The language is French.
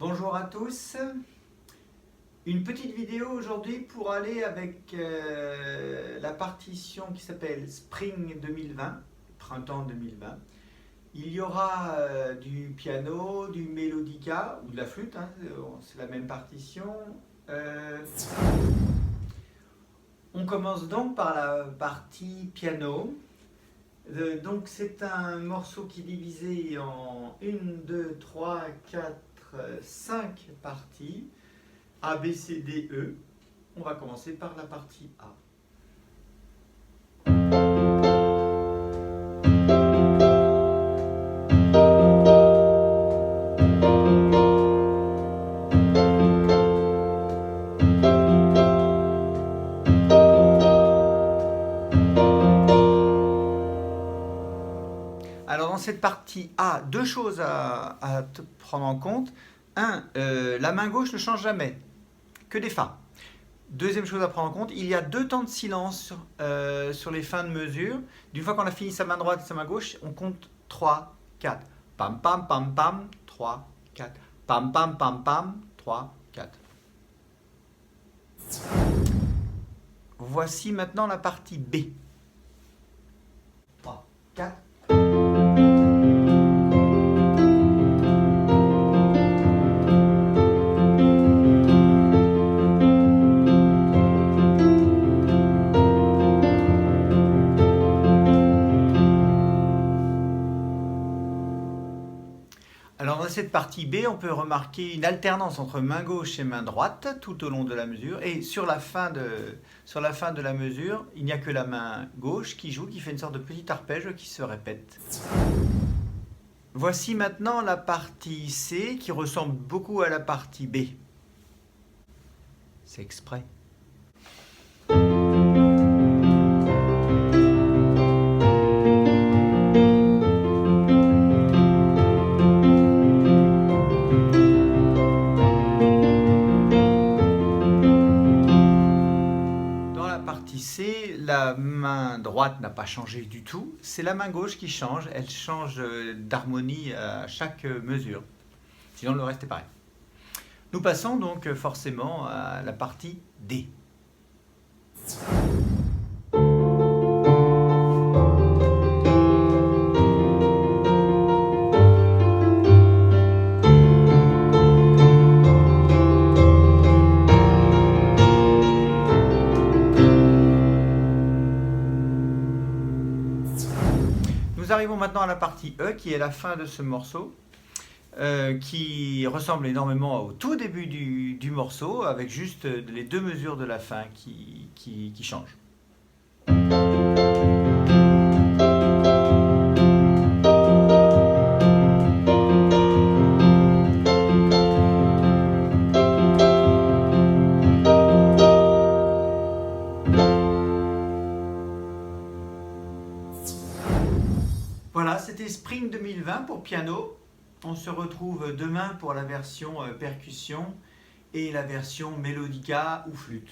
Bonjour à tous, une petite vidéo aujourd'hui pour aller avec la partition qui s'appelle Spring 2020, printemps 2020. Il y aura du piano, du mélodica ou de la flûte, hein, c'est la même partition. On commence donc par la partie piano. Donc c'est un morceau qui est divisé en 1, 2, 3, 4, 5 parties, A, B, C, D, E. On va commencer par la partie A. Alors dans cette partie A, deux choses à prendre en compte. Un, la main gauche ne change jamais, que des Fa. Deuxième chose à prendre en compte, il y a deux temps de silence sur les fins de mesure. D'une fois qu'on a fini sa main droite et sa main gauche, on compte 3, 4. Pam, pam, pam, pam, 3, 4. Pam, pam, pam, pam, 3, 4. Voici maintenant la partie B. 3, 4. Alors dans cette partie B, on peut remarquer une alternance entre main gauche et main droite tout au long de la mesure. Et sur la fin de la mesure, il n'y a que la main gauche qui joue, qui fait une sorte de petit arpège qui se répète. Voici maintenant la partie C qui ressemble beaucoup à la partie B. C'est exprès. C, la main droite n'a pas changé du tout, c'est la main gauche qui change, elle change d'harmonie à chaque mesure, sinon le reste est pareil. Nous passons donc forcément à la partie D. Nous arrivons maintenant à la partie E, qui est la fin de ce morceau, qui ressemble énormément au tout début du morceau, avec juste les deux mesures de la fin qui changent. Voilà, c'était Spring 2020 pour piano. On se retrouve demain pour la version percussion et la version mélodica ou flûte.